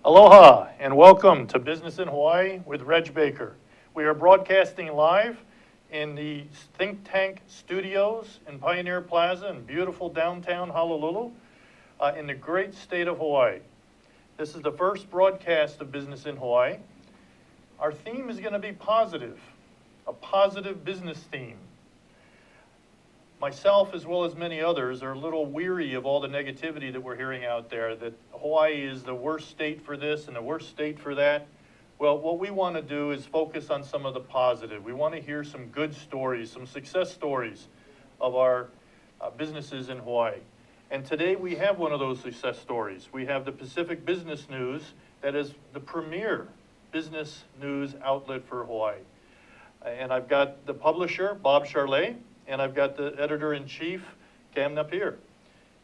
Aloha and welcome to Business in Hawaii with Reg Baker. We are broadcasting live in the ThinkTech studios in Pioneer Plaza in beautiful downtown Honolulu in the great state of Hawaii. This is the first broadcast of Business in Hawaii. Our theme is going to be positive, a positive business theme. Myself, as well as many others, are a little weary of all the negativity that we're hearing out there, that Hawaii is the worst state for this and the worst state for that. Well, what we want to do is focus on some of the positive. We want to hear some good stories, some success stories of our businesses in Hawaii. And today we have one of those success stories. We have the Pacific Business News, that is the premier business news outlet for Hawaii. And I've got the publisher, Bob Charlet, and I've got the editor-in-chief, Kam Napier.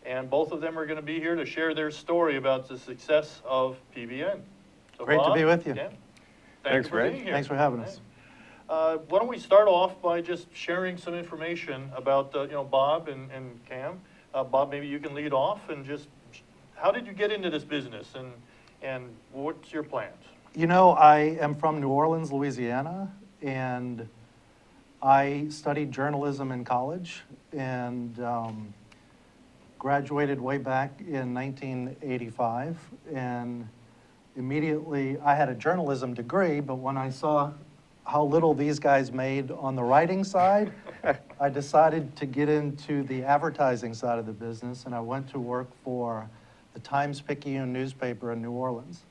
And both of them are going to be here to share their story about the success of PBN. So Great Bob, to be with you. Kam, Thanks, for Reg. being here. Thanks for having us. Why don't we start off by just sharing some information about Bob and Kam. Bob, maybe you can lead off and just, how did you get into this business and what's your plans? You know, I am from New Orleans, Louisiana, and I studied journalism in college and graduated way back in 1985. And immediately, I had a journalism degree, but when I saw how little these guys made on the writing side, I decided to get into the advertising side of the business, and I went to work for the Times-Picayune newspaper in New Orleans.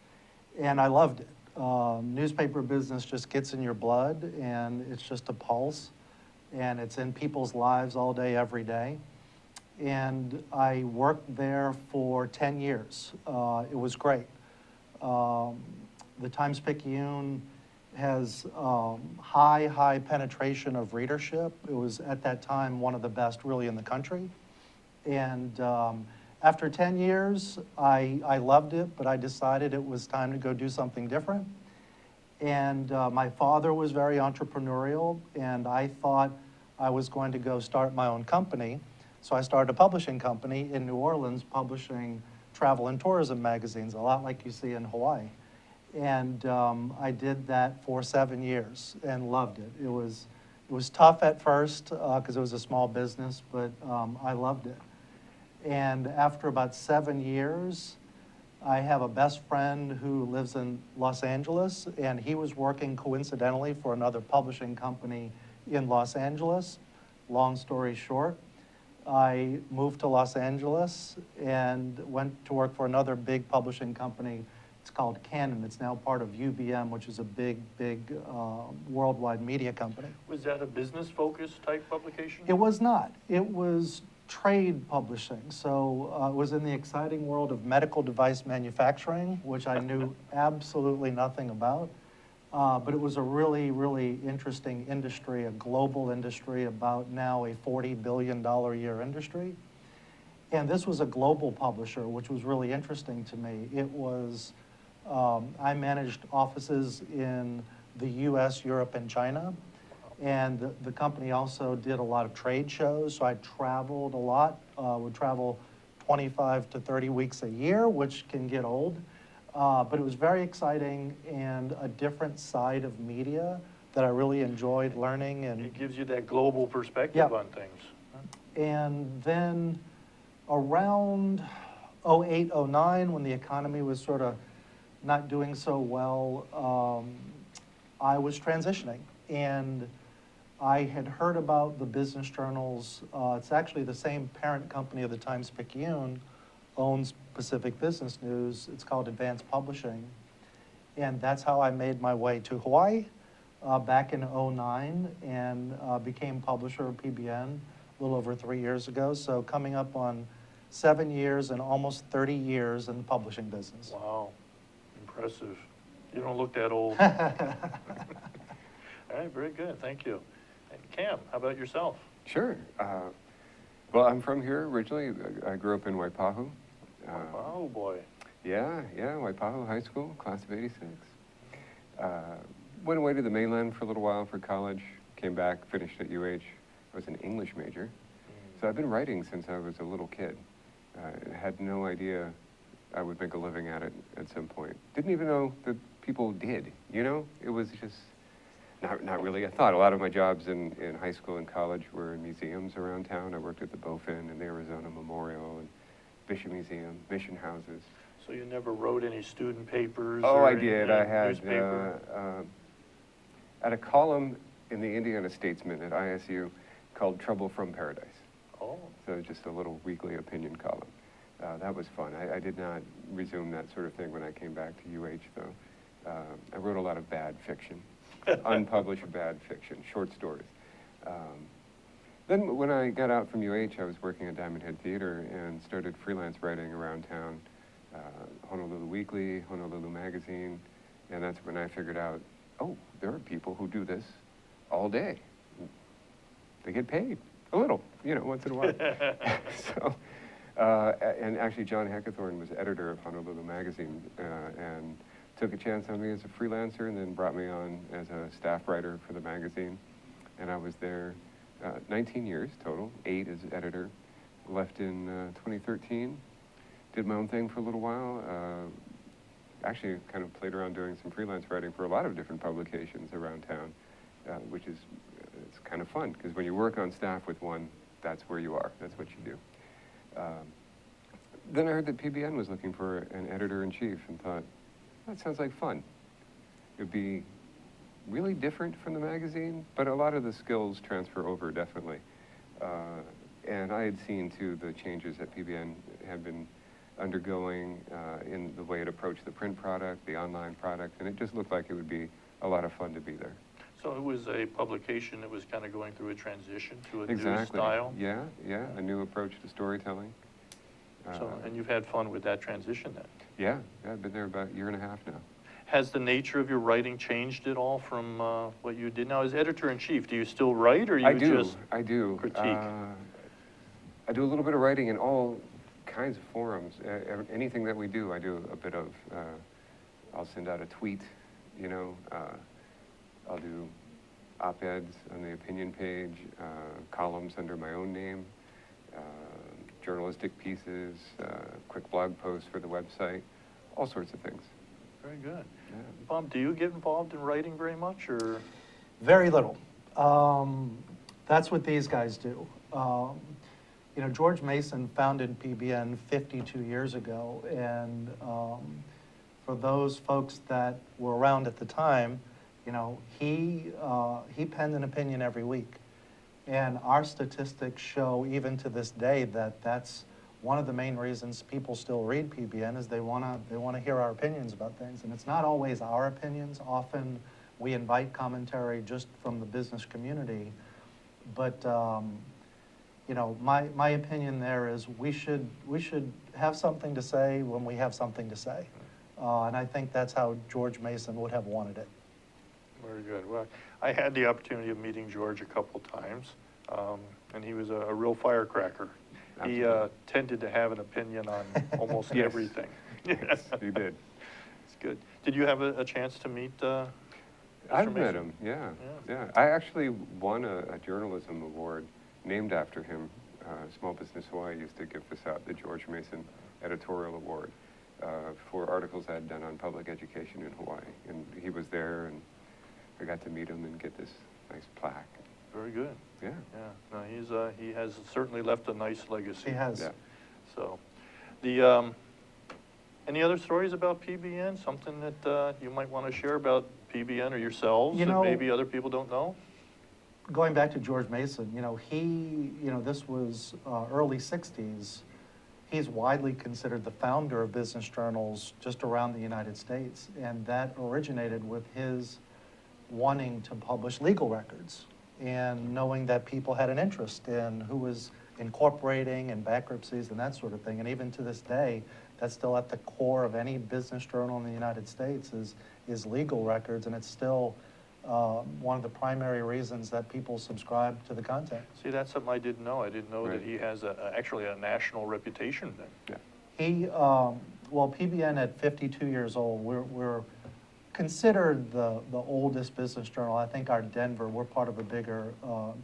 And I loved it. Newspaper business just gets in your blood, and it's just a pulse, and it's in people's lives all day, every day. And I worked there for 10 years. It was great. The Times-Picayune has high penetration of readership. It was, at that time, one of the best really in the country. And after 10 years, I loved it, but I decided it was time to go do something different. And my father was very entrepreneurial, and I thought I was going to go start my own company. So I started a publishing company in New Orleans, publishing travel and tourism magazines, a lot like you see in Hawaii. And I did that for 7 years and loved it. It was tough at first because it was a small business, but I loved it. And after about 7 years, I have a best friend who lives in Los Angeles, and he was working coincidentally for another publishing company in Los Angeles. Long story short, I moved to Los Angeles and went to work for another big publishing company. It's called Canon. It's now part of UBM, which is a big worldwide media company. Was that a business-focused type publication? It was not. It was trade publishing. So it was in the exciting world of medical device manufacturing, which I knew absolutely nothing about. But it was a really interesting industry, a global industry, about now a $40 billion a year industry. And this was a global publisher, which was really interesting to me. It was, I managed offices in the US, Europe, and China. And the company also did a lot of trade shows, so I traveled a lot. Would travel 25 to 30 weeks a year, which can get old. But it was very exciting and a different side of media that I really enjoyed learning. And it gives you that global perspective on things. And then around 08, 09, when the economy was sort of not doing so well, I was transitioning. And I had heard about the business journals. It's actually the same parent company of the Times-Picayune owns Pacific Business News. It's called Advanced Publishing. And that's how I made my way to Hawaii back in 09 and became publisher of PBN a little over 3 years ago. So coming up on 7 years and almost 30 years in the publishing business. Wow, impressive. You don't look that old. All right, very good, thank you. And Kam, how about yourself? Sure. Well, I'm from here originally. I grew up in Waipahu. Oh boy. Yeah, Waipahu High School, class of '86. Went away to the mainland for a little while for college, came back, finished at UH. I was an English major. So I've been writing since I was a little kid. Had no idea I would make a living at it at some point. Didn't even know that people did, you know? It was just not really a thought. A lot of my jobs in high school and college were in museums around town. I worked at the Bowfin and the Arizona Memorial and Bishop Museum, mission houses. So you never wrote any student papers? Oh, or I did. I had newspaper? at a column in the Indiana Statesman at ISU called Trouble from Paradise. Oh, So just a little weekly opinion column. That was fun. I did not resume that sort of thing when I came back to UH, though. I wrote a lot of bad fiction, unpublished bad fiction, short stories. Then when I got out from UH, I was working at Diamond Head Theater and started freelance writing around town. Honolulu Weekly, Honolulu Magazine, and that's when I figured out, oh, there are people who do this all day. They get paid a little, you know, once in a while. So, and actually John Heckathorn was editor of Honolulu Magazine and took a chance on me as a freelancer and then brought me on as a staff writer for the magazine. And I was there 19 years total, 8 as editor, left in 2013. Did my own thing for a little while. Actually, kind of played around doing some freelance writing for a lot of different publications around town, which is it's kind of fun because when you work on staff with one, that's where you are. That's what you do. Then I heard that PBN was looking for an editor-in-chief and thought, that sounds like fun. It'd be really different from the magazine, but a lot of the skills transfer over definitely. And I had seen too the changes that PBN had been undergoing in the way it approached the print product, the online product, and it just looked like it would be a lot of fun to be there. so it was a publication that was kind of going through a transition to a new Exactly. style? Yeah, a new approach to storytelling. So, and you've had fun with that transition then? Yeah, I've been there about a year and a half now. Has the nature of your writing changed at all from what you did now as editor-in-chief? Do you still write, or you just I do. critique? I do a little bit of writing in all kinds of forums. Anything that we do, I do a bit of. I'll send out a tweet, you know. I'll do op-eds on the opinion page, columns under my own name, journalistic pieces, quick blog posts for the website, all sorts of things. Very good. Yeah. Bob, do you get involved in writing very much, or? Very little. That's what these guys do. You know, George Mason founded PBN 52 years ago, and for those folks that were around at the time, you know, he penned an opinion every week. And our statistics show, even to this day, that that's one of the main reasons people still read PBN is they wanna hear our opinions about things. And it's not always our opinions. Often we invite commentary just from the business community. But you know, my opinion there is we should have something to say when we have something to say. And I think that's how George Mason would have wanted it. Very good. Well, I had the opportunity of meeting George a couple times, and he was a real firecracker. He Absolutely. tended to have an opinion on almost Yes. everything. Yes, you did. It's good. Did you have a chance to meet Mr. I've met Mason? him, yeah. Yeah. I actually won a journalism award named after him. Small Business Hawaii used to give this out, the George Mason Editorial Award, for articles I had done on public education in Hawaii. And he was there, and I got to meet him and get this nice plaque. Very good. Yeah. Yeah. No, he has certainly left a nice legacy. He has. Yeah. So, the any other stories about PBN? Something that you might want to share about PBN or yourselves You that know, maybe other people don't know? Going back to George Mason, you know, this was early 60s. He's widely considered the founder of business journals just around the United States, and that originated with his wanting to publish legal records and knowing that people had an interest in who was incorporating and bankruptcies and that sort of thing. And even to this day, that's still at the core of any business journal in the United States is legal records, and it's still one of the primary reasons that people subscribe to the content. See, that's something I didn't know. I didn't know Right. that he has actually a national reputation then. Yeah. Well, PBN at 52 years old, we're considered the oldest business journal. I think we're part of a bigger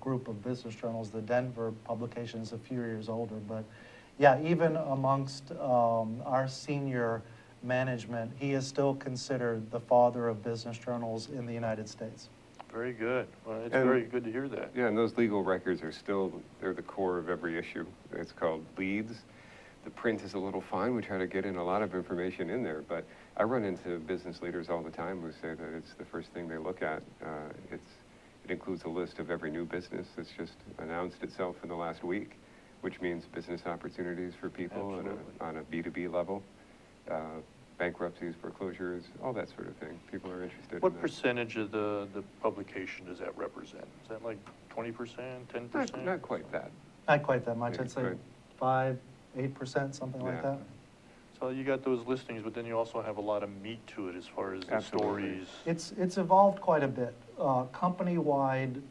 group of business journals. The Denver publication is a few years older, but Yeah, even amongst our senior management, he is still considered the father of business journals in the United States. Very good. Well, it's And- very good to hear that. Yeah, and those legal records are still, they're the core of every issue. It's called leads. The print is a little fine. We try to get in a lot of information in there, but I run into business leaders all the time who say that it's the first thing they look at. It includes a list of every new business that's just announced itself in the last week, which means business opportunities for people on a B2B level, bankruptcies, foreclosures, all that sort of thing. People are interested in What that. percentage of the publication does that represent? Is that like 20%, 10%? Not quite that. Not quite that much, Yeah, I'd say right. 5, 8%, something like Yeah. that. So you got those listings, but then you also have a lot of meat to it as far as the Absolutely. stories. It's evolved quite a bit. Company-wide,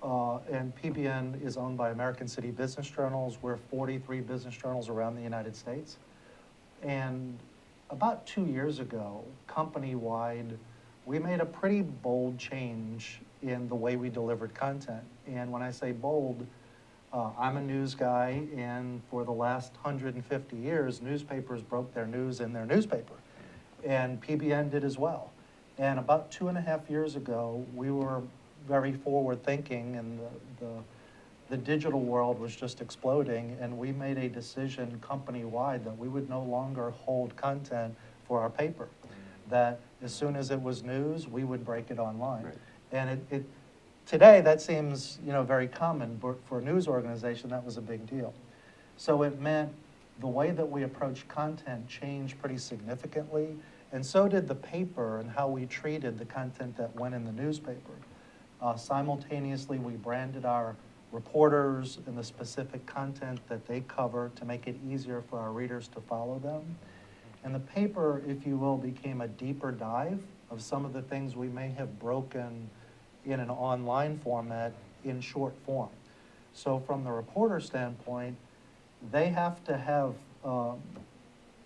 and PBN is owned by American City Business Journals. We're 43 business journals around the United States. And about 2 years ago, company-wide, we made a pretty bold change in the way we delivered content. And when I say bold, I'm a news guy, and for the last 150 years, newspapers broke their news in their newspaper. And PBN did as well. And about 2.5 years ago, we were very forward-thinking, and the digital world was just exploding, and we made a decision company-wide that we would no longer hold content for our paper. That as soon as it was news, we would break it online. Right. And today, that seems, very common, but for a news organization, that was a big deal. So it meant the way that we approach content changed pretty significantly, and so did the paper and how we treated the content that went in the newspaper. Simultaneously, we branded our reporters and the specific content that they cover to make it easier for our readers to follow them. And the paper, if you will, became a deeper dive of some of the things we may have broken in an online format in short form. So from the reporter standpoint, they have to have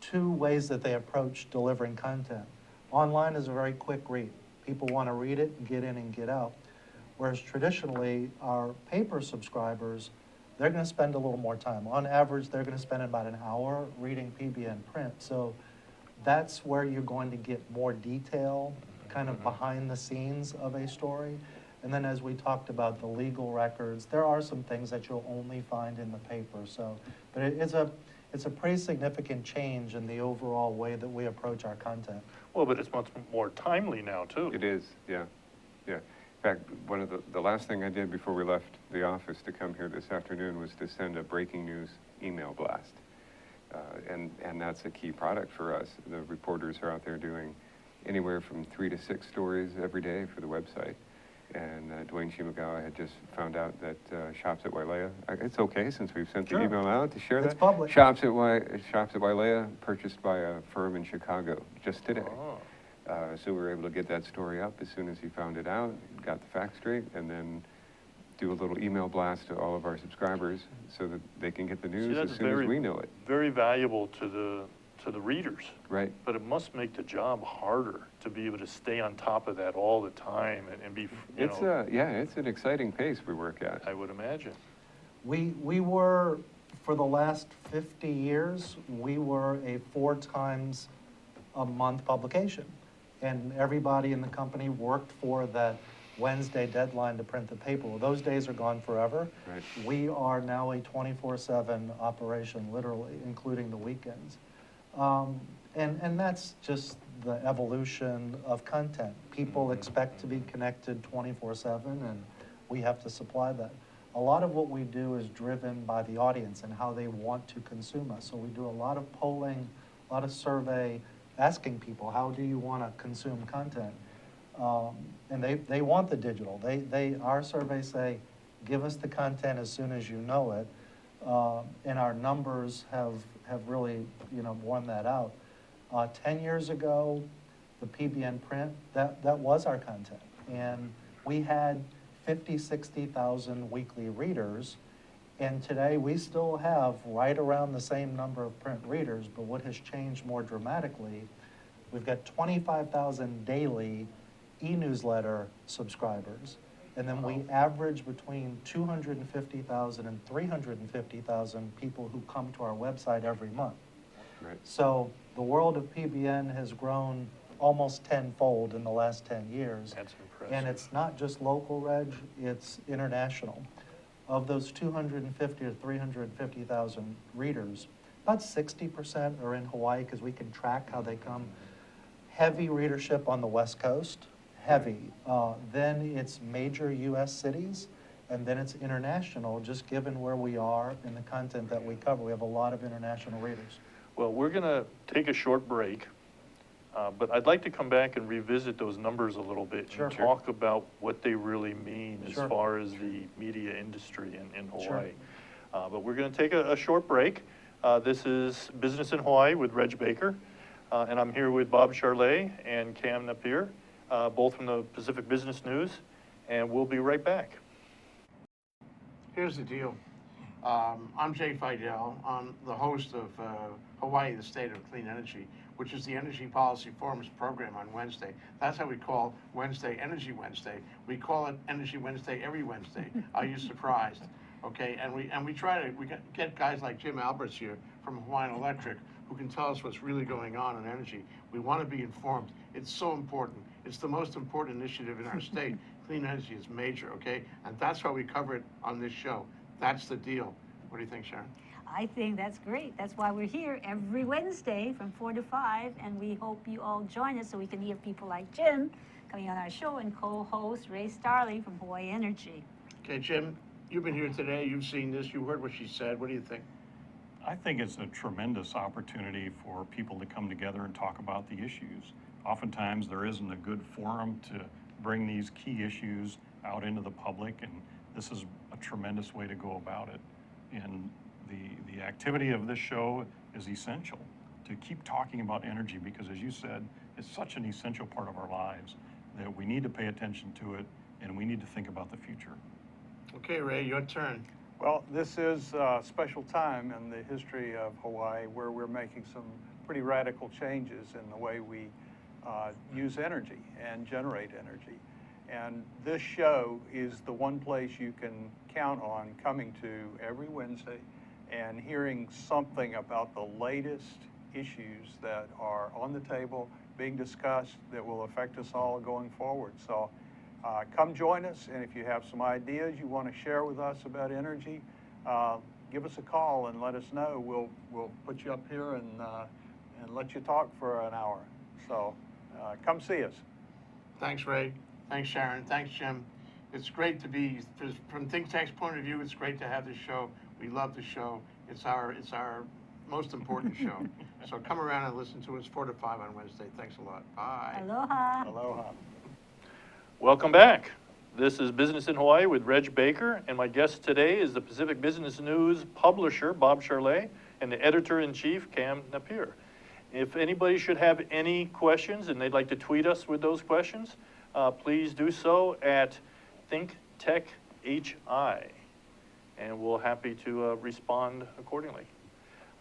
two ways that they approach delivering content. Online is a very quick read. People want to read it and get in and get out. Whereas traditionally, our paper subscribers, they're going to spend a little more time. On average, they're going to spend about an hour reading PBN print. So that's where you're going to get more detail, kind of behind the scenes of a story. And then as we talked about the legal records, there are some things that you'll only find in the paper. So, but it's a pretty significant change in the overall way that we approach our content. Well, but it's much more timely now, too. It is, yeah, yeah. In fact, one of the last thing I did before we left the office to come here this afternoon was to send a breaking news email blast. And that's a key product for us. The reporters are out there doing anywhere from 3 to 6 stories every day for the website. And Dwayne Shimagawa had just found out that Shops at Wailea, it's okay since we've sent the Sure. email out to share It's that. public. Shops at Wailea, purchased by a firm in Chicago just today. Oh. So we were able to get that story up as soon as he found it out, got the facts straight, and then do a little email blast to all of our subscribers so that they can get the news that's as soon as we know it. Very valuable to the readers. Right. But it must make the job harder to be able to stay on top of that all the time and be, Yeah, it's an exciting pace we work at. I would imagine. We were, for the last 50 years, we were a 4 times a month publication. And everybody in the company worked for that Wednesday deadline to print the paper. Well, those days are gone forever. Right. We are now a 24/7 operation, literally, including the weekends. And that's just the evolution of content. People expect to be connected 24/7, and we have to supply that. A lot of what we do is driven by the audience and how they want to consume us. So we do a lot of polling, a lot of survey, asking people, how do you want to consume content? And they want the digital. Our surveys say, give us the content as soon as you know it. And our numbers have really, borne that out. 10 years ago, the PBN print, that was our content. And we had 50, 60,000 weekly readers. And today we still have right around the same number of print readers, but what has changed more dramatically, we've got 25,000 daily e-newsletter subscribers And then we average between 250,000 and 350,000 people who come to our website every month. Right. So the world of PBN has grown almost tenfold in the last 10 years. That's impressive. And it's not just local, Reg, it's international. Of those 250 to 350,000 readers, about 60% are in Hawaii because we can track how they come. Heavy readership on the West Coast, heavy. Then it's major US cities, and then it's international, just given where we are and the content that we cover. We have a lot of international readers. Well, we're going to take a short break, but I'd like to come back and revisit those numbers a little bit Sure. and talk about what they really mean as Sure. far as the media industry in Hawaii. Sure. But we're going to take a short break. This is Business in Hawaii with Reg Baker, and I'm here with Bob Charlet and Kam Napier, both from the Pacific Business News, and we'll be right back. Here's the deal. I'm Jay Fidel. I'm the host of Hawaii, the State of Clean Energy, which is the Energy Policy Forum's program on Wednesday. That's how we call Wednesday Energy Wednesday. We call it Energy Wednesday every Wednesday. Are you surprised? Okay, and we try to get guys like Jim Alberts here from Hawaiian Electric who can tell us what's really going on in energy. We want to be informed. It's so important. It's the most important initiative in our state. Clean energy is major, okay? And that's why we cover it on this show. That's the deal. What do you think, Sharon? I think that's great. That's why we're here every Wednesday from 4 to 5, and we hope you all join us so we can hear people like Jim coming on our show and co-host Ray Starley from Hawaii Energy. Okay, Jim, you've been here today. You've seen this. You heard what she said. What do you think? I think it's a tremendous opportunity for people to come together and talk about the issues. Oftentimes, there isn't a good forum to bring these key issues out into the public, and this is a tremendous way to go about it. And the activity of this show is essential to keep talking about energy because, as you said, it's such an essential part of our lives that we need to pay attention to it and we need to think about the future. Okay, Ray, your turn. Well, this is a special time in the history of Hawaii where we're making some pretty radical changes in the way we use energy and generate energy. And this show is the one place you can count on coming to every Wednesday and hearing something about the latest issues that are on the table, being discussed, that will affect us all going forward. So come join us, and if you have some ideas you want to share with us about energy, give us a call and let us know. We'll put you up here and let you talk for an hour. So come see us. Thanks, Ray. Thanks, Sharon. Thanks, Jim. It's great to be, from ThinkTech's point of view, it's great to have this show. We love the show. It's our most important show. So come around and listen to us 4 to 5 on Wednesday. Thanks a lot. Bye. Aloha. Aloha. Welcome back. This is Business in Hawaii with Reg Baker, and my guest today is the Pacific Business News publisher, Bob Charlet, and the editor-in-chief, Kam Napier. If anybody should have any questions and they'd like to tweet us with those questions, please do so at ThinkTechHI, and we'll happy to respond accordingly.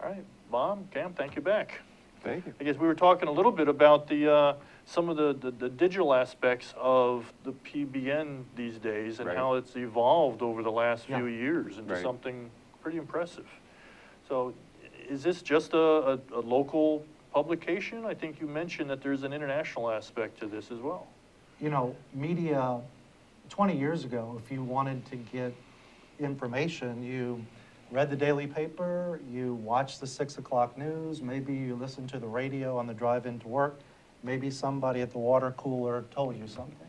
All right, Bob, Kam, thank you back. Thank you. I guess we were talking a little bit about the some of the digital aspects of the PBN these days and Right. how it's evolved over the last Yeah. few years into Right. something pretty impressive. So is this just a local publication? I think you mentioned that there's an international aspect to this as well. You know, media, 20 years ago, if you wanted to get information, you read the daily paper, you watched the 6 o'clock news, maybe you listened to the radio on the drive into work, maybe somebody at the water cooler told you something.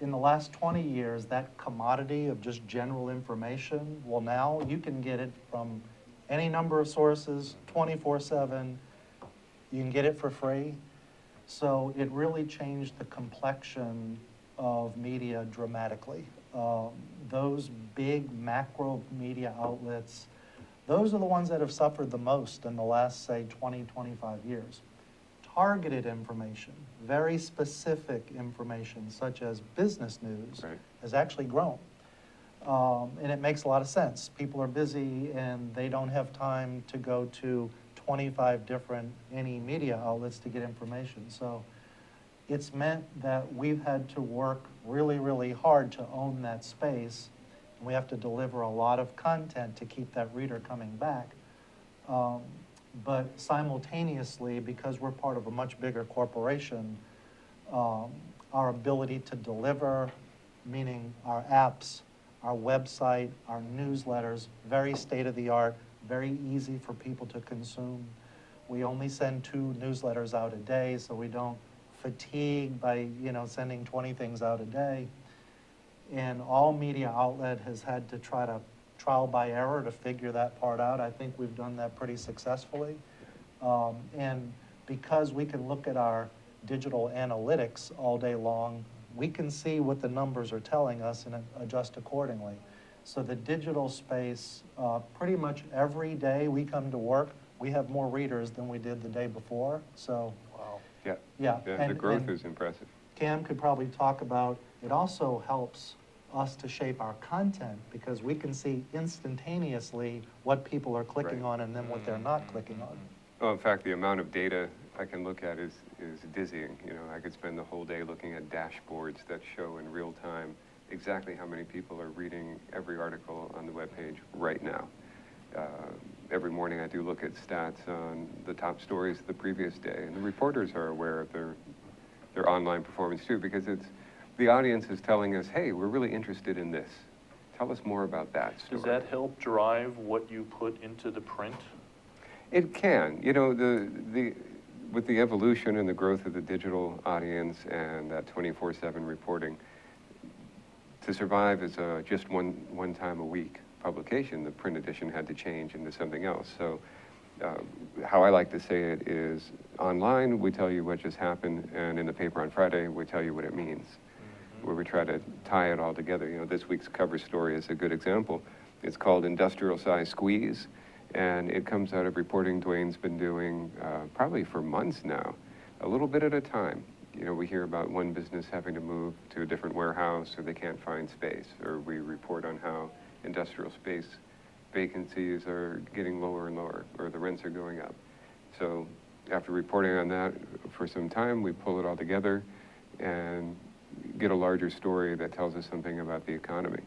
In the last 20 years, that commodity of just general information, well, now you can get it from any number of sources, 24/7. You can get it for free. So it really changed the complexion of media dramatically. Those big macro media outlets, those are the ones that have suffered the most in the last, say, 20, 25 years. Targeted information, very specific information, such as business news, Right. has actually grown. And it makes a lot of sense. People are busy and they don't have time to go to 25 different any media outlets to get information. So it's meant that we've had to work really, really hard to own that space. We have to deliver a lot of content to keep that reader coming back. But simultaneously, because we're part of a much bigger corporation, our ability to deliver, meaning our apps, our website, our newsletters, very state-of-the-art, very easy for people to consume. We only send 2 newsletters out a day, so we don't fatigue by, sending 20 things out a day. And all media outlet has had to try to trial by error to figure that part out. I think we've done that pretty successfully. And because we can look at our digital analytics all day long, we can see what the numbers are telling us and adjust accordingly. So the digital space, pretty much every day we come to work, we have more readers than we did the day before. So, Wow. Yeah. yeah. The growth is impressive. Kam could probably talk about, it also helps us to shape our content because we can see instantaneously what people are clicking Right. on and then what they're not clicking on. Well, in fact, the amount of data I can look at is dizzying. I could spend the whole day looking at dashboards that show in real time exactly how many people are reading every article on the webpage right now. Every morning I do look at stats on the top stories of the previous day, and the reporters are aware of their online performance too, because the audience is telling us, hey, we're really interested in this. Tell us more about that story. Does that help drive what you put into the print? It can. With the evolution and the growth of the digital audience and that 24/7 reporting, to survive as just one time a week publication, the print edition had to change into something else. So how I like to say it is, online we tell you what just happened, and in the paper on Friday we tell you what it means, where we try to tie it all together. This week's cover story is a good example. It's called Industrial Size Squeeze, and it comes out of reporting Dwayne's been doing probably for months now, a little bit at a time. We hear about one business having to move to a different warehouse or they can't find space, or we report on how industrial space vacancies are getting lower and lower, or the rents are going up. So after reporting on that for some time, we pull it all together and get a larger story that tells us something about the economy.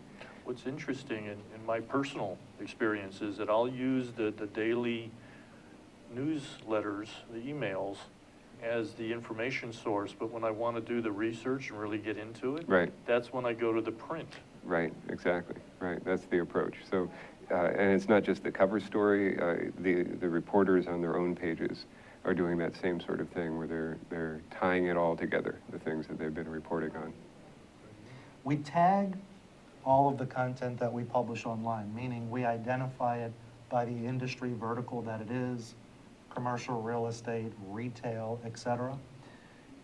What's interesting in my personal experience is that I'll use the daily newsletters, the emails, as the information source, but when I want to do the research and really get into it, Right. That's when I go to the print. Right, exactly, right, that's the approach. So, and it's not just the cover story, the reporters on their own pages are doing that same sort of thing where they're tying it all together, the things that they've been reporting on. We tag all of the content that we publish online, meaning we identify it by the industry vertical that it is, commercial, real estate, retail, etc.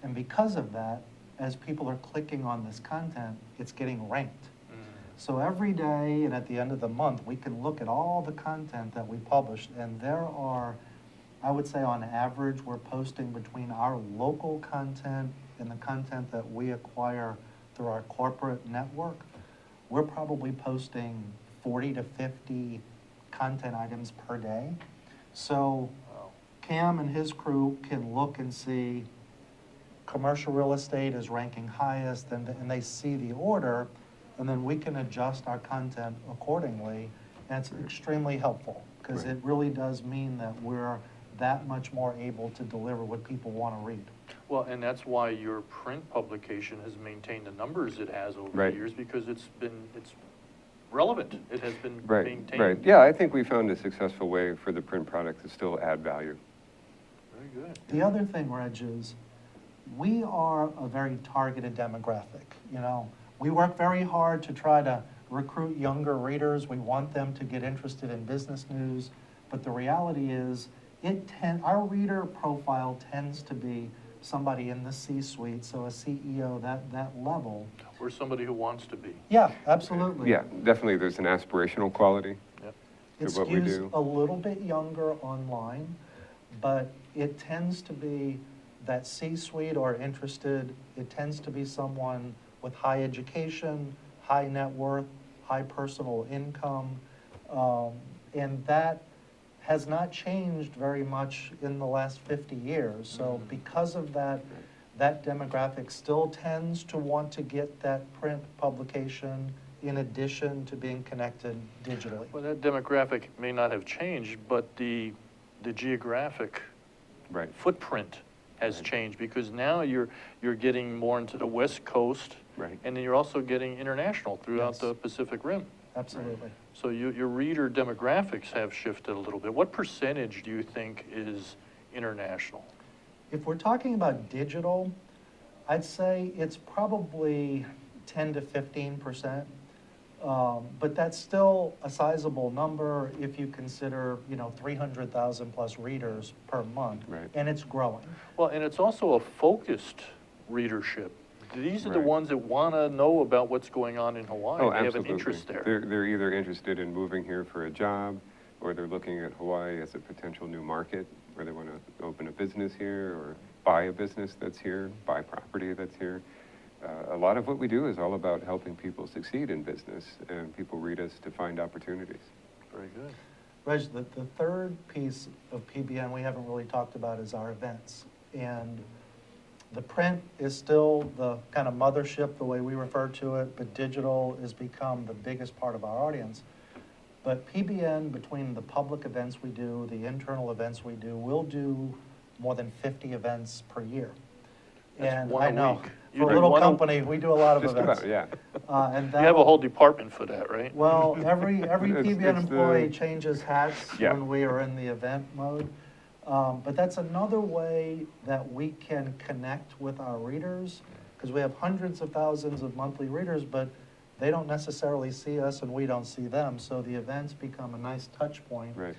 And because of that, as people are clicking on this content, it's getting ranked. So every day and at the end of the month, we can look at all the content that we published, and there are, I would say on average, we're posting between our local content and the content that we acquire through our corporate network, we're probably posting 40 to 50 content items per day. So Kam and his crew can look and see commercial real estate is ranking highest, and they see the order, and then we can adjust our content accordingly. And it's extremely helpful, because it really does mean that we're that much more able to deliver what people want to read. Well, and that's why your print publication has maintained the numbers it has over Right. the years, because it's relevant. It has been maintained. Right, yeah, I think we found a successful way for the print product to still add value. Very good. The other thing, Reg, is we are a very targeted demographic. We work very hard to try to recruit younger readers. We want them to get interested in business news, but the reality is our reader profile tends to be somebody in the C-suite, so a CEO, that level. Or somebody who wants to be. Yeah, absolutely. Yeah, definitely there's an aspirational quality Yep. It to what we skews do. a little bit younger online, but it tends to be that C-suite or interested, it tends to be someone with high education, high net worth, high personal income, and that has not changed very much in the last 50 years. So because of that, that demographic still tends to want to get that print publication in addition to being connected digitally. Well, that demographic may not have changed, but the geographic Right. footprint has changed, because now you're getting more into the West Coast. Right. And then you're also getting international throughout Yes. the Pacific Rim. Absolutely. So your reader demographics have shifted a little bit. What percentage do you think is international? If we're talking about digital, I'd say it's probably 10 to 15%. But that's still a sizable number if you consider, 300,000 plus readers per month. Right. And it's growing. Well, and it's also a focused readership. These are the Right. ones that want to know about what's going on in Hawaii. Oh, They have absolutely. an interest there. They're either interested in moving here for a job, or they're looking at Hawaii as a potential new market, where they want to open a business here, or buy a business that's here, buy property that's here. A lot of what we do is all about helping people succeed in business, and people read us to find opportunities. Very good. Reg, the third piece of PBN we haven't really talked about is our events. And the print is still the kind of mothership, the way we refer to it, but digital has become the biggest part of our audience. But PBN, between the public events we do, the internal events we do, we'll do more than 50 events per year. That's And one I a know, week. You for a do little one a- company, we do a lot of Just events. about, yeah. And You that have a whole department for that, right? well, every It's- PBN it's the- employee changes hats Yeah. when we are in the event mode. But that's another way that we can connect with our readers, because we have hundreds of thousands of monthly readers, but they don't necessarily see us and we don't see them. So the events become a nice touch point. Right.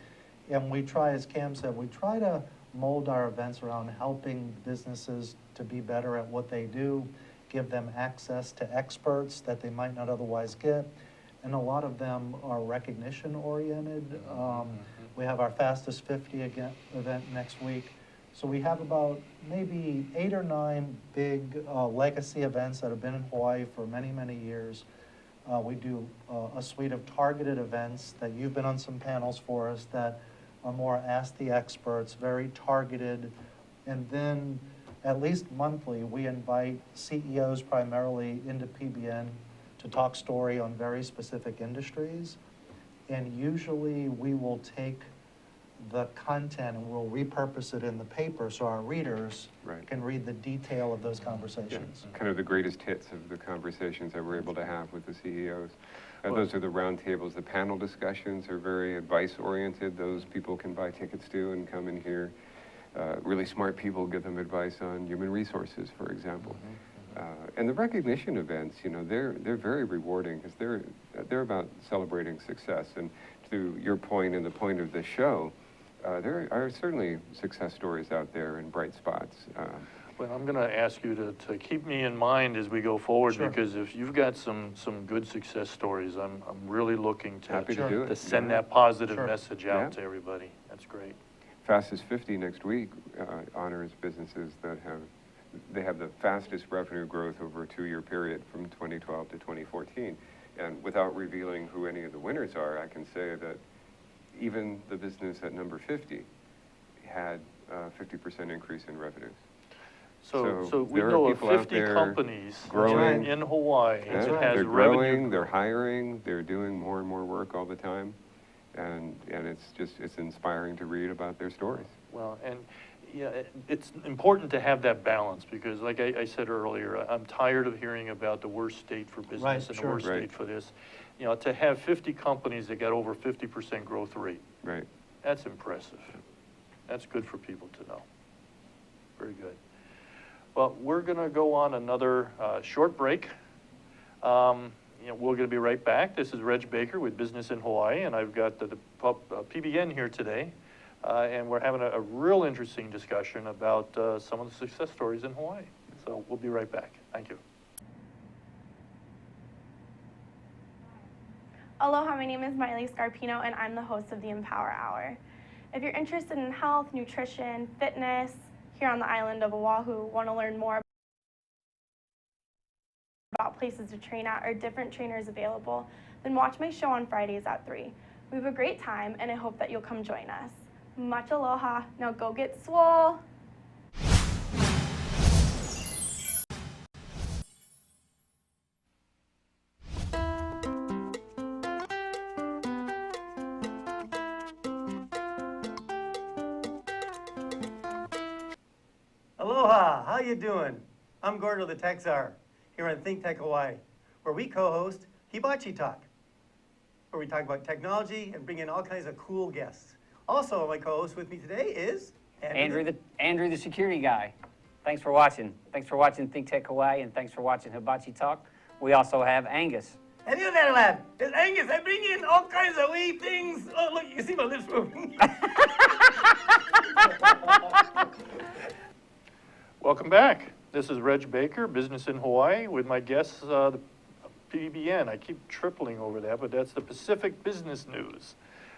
And we try, as Kam said, we try to mold our events around helping businesses to be better at what they do, give them access to experts that they might not otherwise get. And a lot of them are recognition oriented. We have our Fastest 50 event next week. So we have about maybe 8 or 9 big legacy events that have been in Hawaii for many, many years. We do a suite of targeted events that you've been on some panels for us that are more ask the experts, very targeted. And then at least monthly, we invite CEOs primarily into PBN to talk story on very specific industries. And usually we will take the content and we'll repurpose it in the paper so our readers Right. can read the detail of those Yeah, conversations. kind of the greatest hits of the conversations that we're able to have with the CEOs. Well- Those are the roundtables. The panel discussions are very advice-oriented. Those people can buy tickets to and come and hear. Really smart people give them advice on human resources, for example. And the recognition events, they're very rewarding, because they're about celebrating success. And to your point and the point of the show, there are certainly success stories out there and bright spots. Well, I'm going to ask you to keep me in mind as we go forward, Sure. because if you've got some good success stories, I'm really looking Happy to Sure. do it. to send Yeah. that positive Sure. message Yeah. out to everybody. That's great. Fastest 50 next week honors businesses that have the fastest revenue growth over a 2-year period from 2012 to 2014. And without revealing who any of the winners are, I can say that even the business at number 50 had a 50% increase in revenues. So we there are know of people out 50 there companies growing. in Hawaii That's that right. has They're revenue. growing, they're hiring, they're doing more and more work all the time. And it's inspiring to read about their stories. Well, and yeah, it's important to have that balance, because like I said earlier, I'm tired of hearing about the worst state for business Right, and the sure. worst Right. state for this. To have 50 companies that got over 50% growth rate, Right. that's impressive. That's good for people to know. Very good. Well, we're going to go on another short break. We're going to be right back. This is Reg Baker with Business in Hawaii, and I've got the PBN here today. And we're having a real interesting discussion about some of the success stories in Hawaii. So we'll be right back. Thank you. Aloha, my name is Miley Scarpino, and I'm the host of the Empower Hour. If you're interested in health, nutrition, fitness, here on the island of Oahu, want to learn more about places to train at or different trainers available, then watch my show on Fridays at 3. We have a great time, and I hope that you'll come join us. Much aloha. Now go get swole. Aloha, how you doing? I'm Gordo the Tech Czar, here on ThinkTech Hawaii, where we co-host Hibachi Talk, where we talk about technology and bring in all kinds of cool guests. Also, my co-host with me today is Andrew the security guy. Thanks for watching. Thanks for watching ThinkTech Hawaii, and thanks for watching Hibachi Talk. We also have Angus. And you there, lad. It's Angus. I bring in all kinds of wee things. Oh, look, you can see my lips moving. Welcome back. This is Reg Baker, Business in Hawaii, with my guests, the PBN. I keep tripling over that, but that's the Pacific Business News,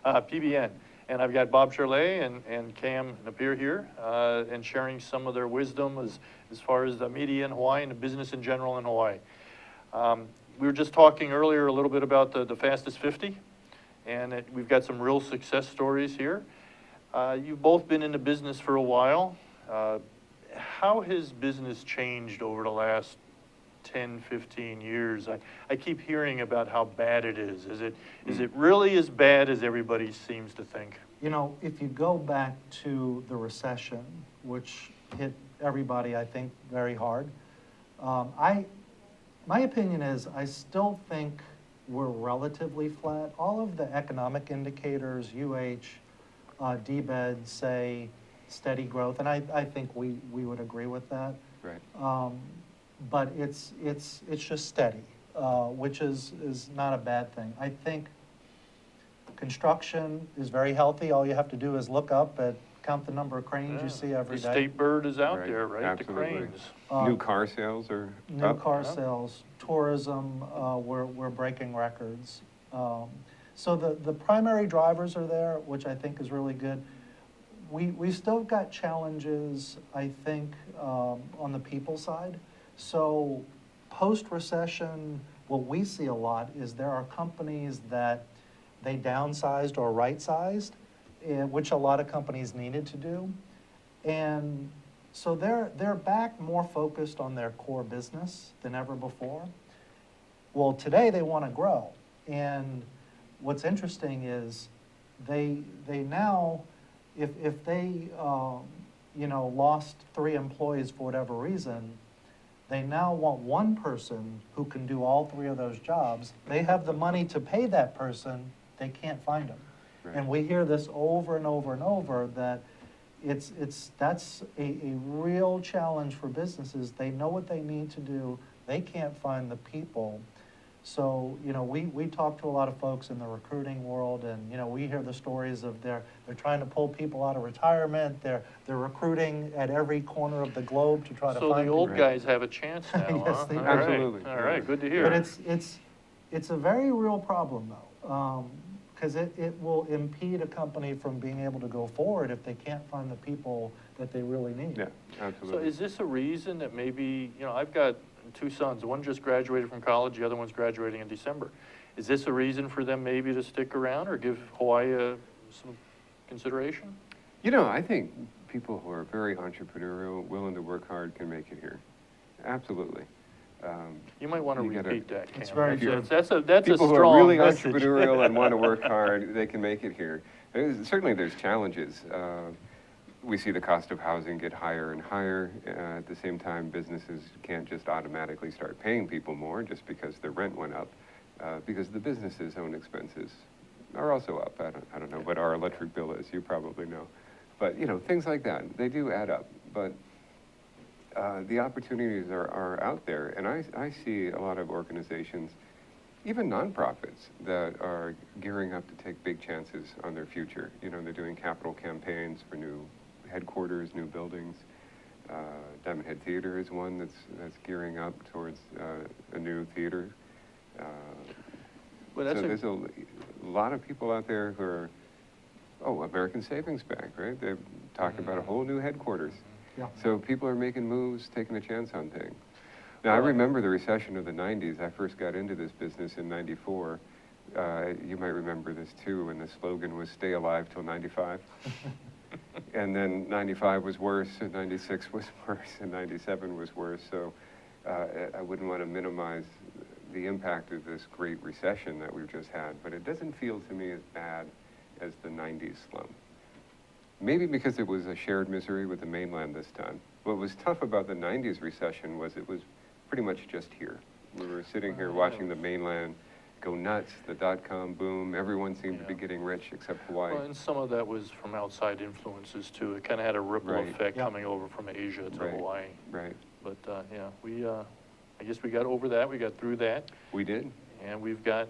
PBN. And I've got Bob Charlet and Kam Napier here, and sharing some of their wisdom as far as the media in Hawaii and the business in general in Hawaii. We were just talking earlier a little bit about the Fastest 50, and we've got some real success stories here. You've both been in the business for a while. How has business changed over the last 10, 15 years? I keep hearing about how bad it is. Is it really as bad as everybody seems to think? You know, if you go back to the recession, which hit everybody, I think, very hard, my opinion is I still think we're relatively flat. All of the economic indicators, DBED, say steady growth, and I think we would agree with that. Right. But it's just steady, which is not a bad thing. I think construction is very healthy. All you have to do is look up at count the number of cranes you see every the day. state bird is out Right, there, right? absolutely. The cranes. New car sales are New up. car sales, tourism, we're breaking records. So the primary drivers are there, which I think is really good. We still got challenges, I think, on the people side. So post-recession, what we see a lot is there are companies that they downsized or right-sized, which a lot of companies needed to do. And so they're back more focused on their core business than ever before. Well, today they want to grow. And what's interesting is they now, if they lost 3 employees for whatever reason, they now want one person who can do all 3 of those jobs. They have the money to pay that person, they can't find them. Right. And we hear this over and over and over that that's a real challenge for businesses. They know what they need to do, they can't find the people. So, we talk to a lot of folks in the recruiting world, and, we hear the stories of they're trying to pull people out of retirement, they're recruiting at every corner of the globe to try to find So the old people. guys have a chance now, Yes, huh? they do. All right. Absolutely. All right, good to hear. But it's a very real problem, though, because it will impede a company from being able to go forward if they can't find the people that they really need. Yeah, So absolutely. is this a reason that maybe, I've got 2 sons, one just graduated from college, the other one's graduating in December. Is this a reason for them maybe to stick around or give Hawaii some consideration? I think people who are very entrepreneurial, willing to work hard, can make it here. Absolutely. You might want to You gotta- repeat that, Kam. It's very true. That's a People who strong are really message. entrepreneurial and want to work hard, they can make it here. Certainly there's challenges. We see the cost of housing get higher and higher. At the same time, businesses can't just automatically start paying people more just because the rent went up, because the business's own expenses are also up. I don't know what our electric bill is, you probably know. But, things like that, they do add up. But the opportunities are out there, and I see a lot of organizations, even nonprofits, that are gearing up to take big chances on their future. They're doing capital campaigns for new headquarters, new buildings. Diamond Head Theater is one that's gearing up towards a new theater. Well, that's So there's a lot of people out there who are, American Savings Bank, right? They've talked about a whole new headquarters. Yeah. So people are making moves, taking a chance on things. Now, I remember the recession of the 90s. I first got into this business in 94. You might remember this too, and the slogan was "Stay alive till 95." And then 95 was worse, and 96 was worse, and 97 was worse. So I wouldn't want to minimize the impact of this great recession that we've just had, but it doesn't feel to me as bad as the 90s slump. maybe because it was a shared misery with the mainland this time. What was tough about the 90s recession was it was pretty much just here. We were sitting here watching the mainland go nuts, the dot-com boom, everyone seemed to be getting rich except Hawaii. Well, and some of that was from outside influences too. It kind of had a ripple Right. effect Yep. coming over from Asia to Right. Hawaii. Right, But, yeah, I guess we got over that, we got through that, we did. and we've got,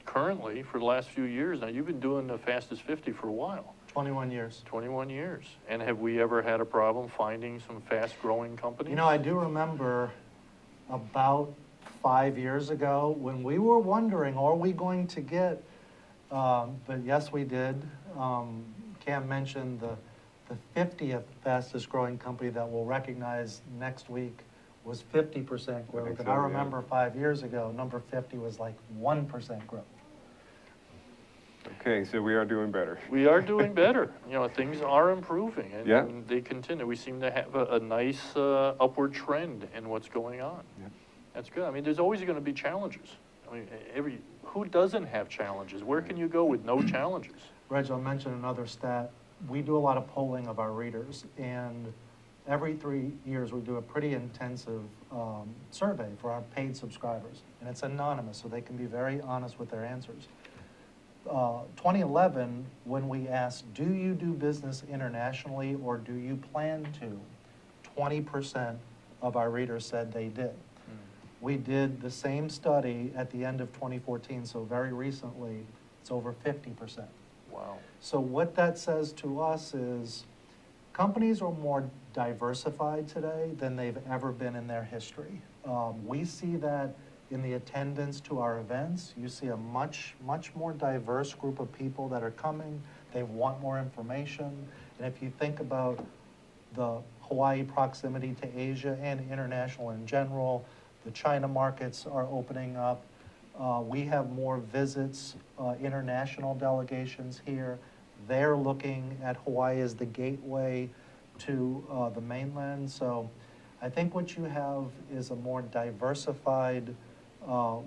currently, for the last few years, now you've been doing the Fastest 50 for a while, 21 years. 21 years. And have we ever had a problem finding some fast-growing companies? You know, I do remember about 5 years ago when we were wondering, are we going to get, but yes, we did. Kam mentioned the 50th fastest growing company that we'll recognize next week was 50% growth. think And so, I yeah. remember 5 years ago, number 50 was like 1% growth. Okay, so we are doing better. We are doing better. Things are improving, and Yeah. and they continue. We seem to have a nice upward trend in what's going on. Yeah. That's good. I mean, there's always going to be challenges. I mean, who doesn't have challenges? Where can you go with no challenges? Reg, I'll mention another stat. We do a lot of polling of our readers, and every 3 years we do a pretty intensive survey for our paid subscribers. And it's anonymous, so they can be very honest with their answers. 2011, when we asked, do you do business internationally or do you plan to? 20% of our readers said they did. We did the same study at the end of 2014, so very recently, it's over 50%. Wow. So what that says to us is companies are more diversified today than they've ever been in their history. We see that in the attendance to our events. You see a much more diverse group of people that are coming. They want more information. And if you think about the Hawaii proximity to Asia and international in general, the China markets are opening up. We have more visits, international delegations here. They're looking at Hawaii as the gateway to the mainland. So I think what you have is a more diversified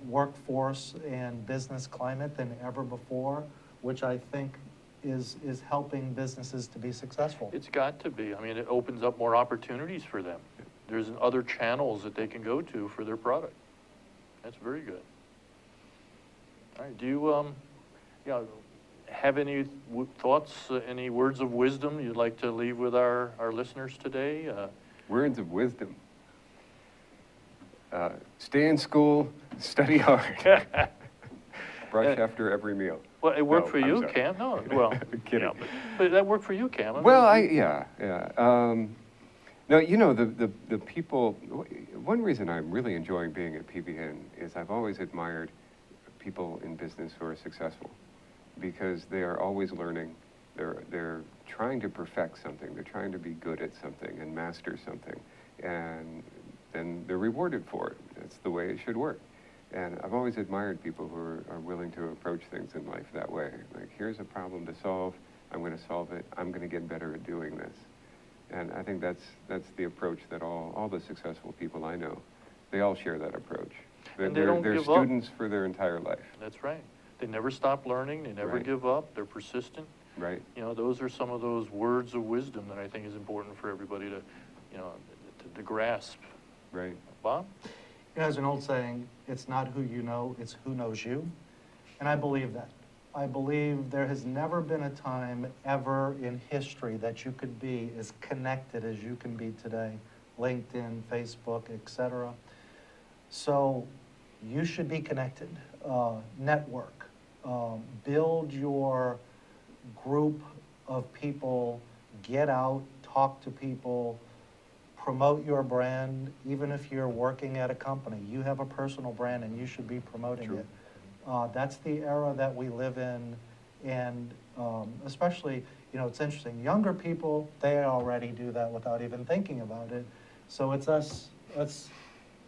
workforce and business climate than ever before, which I think is helping businesses to be successful. It's got to be. I mean, it opens up more opportunities for them. There's other channels that they can go to for their product. That's very good. All right, do you have any thoughts, any words of wisdom you'd like to leave with our listeners today? Words of wisdom. Stay in school, study hard. Brush after every meal. Well, it worked No, for I'm you, sorry. Cam. No, well, Kidding. yeah, but that worked for you, Cam. I mean, Well, yeah. No, the people, one reason I'm really enjoying being at PBN is I've always admired people in business who are successful because they are always learning. They're trying to perfect something. They're trying to be good at something and master something. And then they're rewarded for it. That's the way it should work. And I've always admired people who are willing to approach things in life that way. Like, here's a problem to solve. I'm going to solve it. I'm going to get better at doing this. And I think that's the approach that all the successful people I know, they all share that approach. And they don't they're give up. students for their entire life. That's right. They never stop learning. They never Right. give up. They're persistent. Right. Those are some of those words of wisdom that I think is important for everybody to, to grasp. Right. Bob? There's an old saying, it's not who you know, it's who knows you. And I believe that. I believe there has never been a time ever in history that you could be as connected as you can be today. LinkedIn, Facebook, etc. So you should be connected. Network. Build your group of people. Get out, talk to people. Promote your brand, even if you're working at a company. You have a personal brand and you should be promoting True. it. That's the era that we live in, and especially, it's interesting. Younger people, they already do that without even thinking about it. So it's us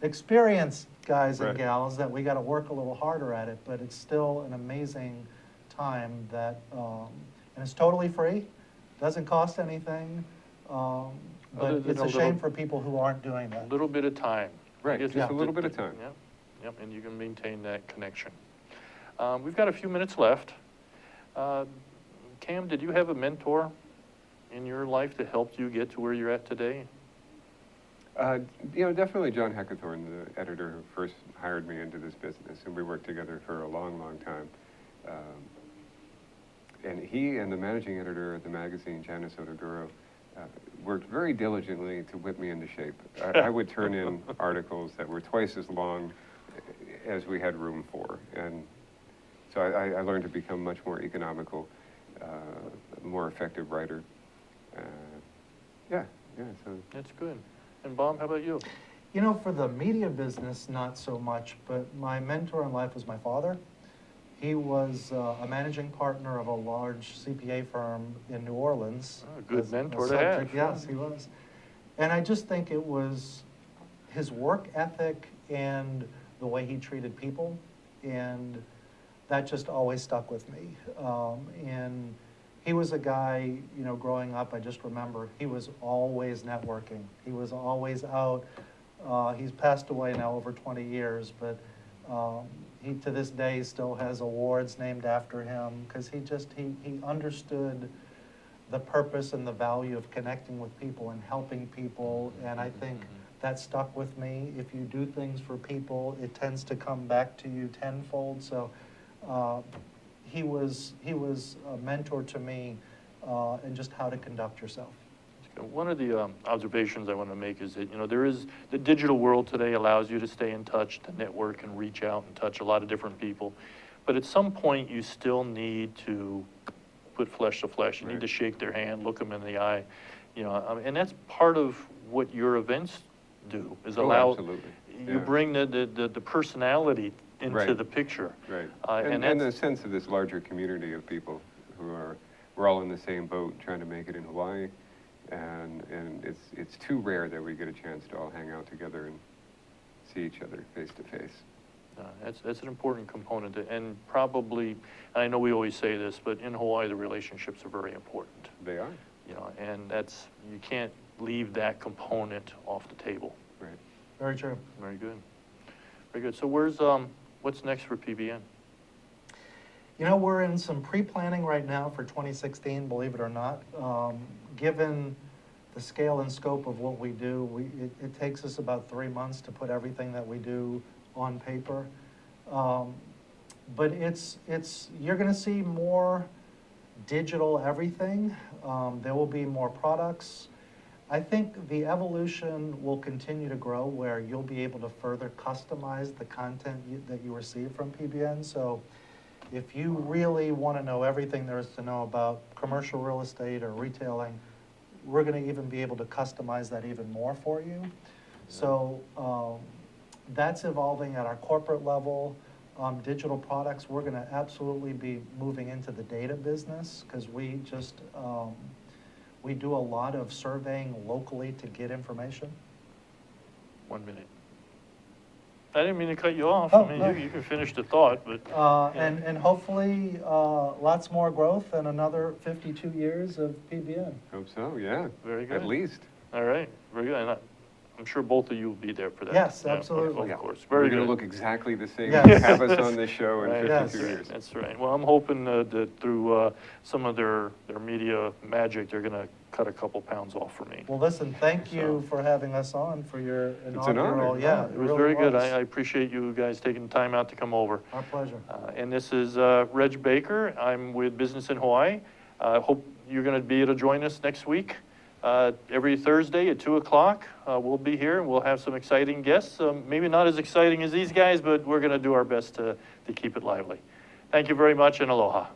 experienced guys and Right. gals that we got to work a little harder at it, but it's still an amazing time that, and it's totally free, doesn't cost anything. Other But than it's a a little- shame for people who aren't doing A that. little bit of time. I Right, guess just it's a little bit of time. Yep, and you can maintain that connection. We've got a few minutes left. Cam, did you have a mentor in your life that helped you get to where you're at today? Definitely John Heckathorn, the editor who first hired me into this business, and we worked together for a long, long time. And he and the managing editor of the magazine, Janice Odoguro, worked very diligently to whip me into shape. I would turn in articles that were twice as long as we had room for. And so I learned to become much more economical, more effective writer. So. That's good. And Bob, how about you? You know, for the media business, not so much, but my mentor in life was my father. He was a managing partner of a large CPA firm in New Orleans. Oh, a good As mentor a to have. subject, yes, he was. And I just think it was his work ethic and the way he treated people, and that just always stuck with me. And he was a guy, growing up, I just remember, he was always networking. He was always out. He's passed away now over 20 years, but he to this day still has awards named after him because he understood the purpose and the value of connecting with people and helping people. And I think that stuck with me. If you do things for people, it tends to come back to you tenfold. So he was a mentor to me in just how to conduct yourself. One of the observations I want to make is that, there is, the digital world today allows you to stay in touch, to network and reach out and touch a lot of different people. But at some point, you still need to put flesh to flesh. You need to shake their hand, look them in the eye, and that's part of what your events do, is allow, absolutely. you bring the personality into the picture. Right. And the sense of this larger community of people we're all in the same boat trying to make it in Hawaii. And it's too rare that we get a chance to all hang out together and see each other face to face. That's an important component, and probably, and I know we always say this, but in Hawaii the relationships are very important. They are. And you can't leave that component off the table. Right. Very true. Very good. Very good. So what's next for PBN? We're in some pre-planning right now for 2016, believe it or not. Given the scale and scope of what we do, it takes us about 3 months to put everything that we do on paper. But you're gonna see more digital everything. There will be more products. I think the evolution will continue to grow where you'll be able to further customize the content that you receive from PBN. So if you really want to know everything there is to know about commercial real estate or retailing, we're going to even be able to customize that even more for you. So that's evolving at our corporate level. Digital products, we're going to absolutely be moving into the data business because we do a lot of surveying locally to get information. 1 minute. I didn't mean to cut you off. Oh, I mean, no. you can finish the thought, but. And hopefully lots more growth and another 52 years of PBN. Hope so, yeah. Very good. At least. All right, very good. And I'm sure both of you will be there for that. Yes, Yeah, absolutely. Of course, We're very going good. to look exactly the same. Yes. Have us on this show in Right, 52 Yes. years. That's right. Well, I'm hoping that through some of their media magic, they're gonna cut a couple pounds off for me. Well, listen, thank you for having us on for your an honor. inaugural. Yeah, It was really very good. was. I appreciate you guys taking the time out to come over. Our pleasure. And this is Reg Baker. I'm with Business in Hawaii. Hope you're gonna be able to join us next week. Every Thursday at 2 o'clock, we'll be here and we'll have some exciting guests. Maybe not as exciting as these guys, but we're gonna do our best to keep it lively. Thank you very much and aloha.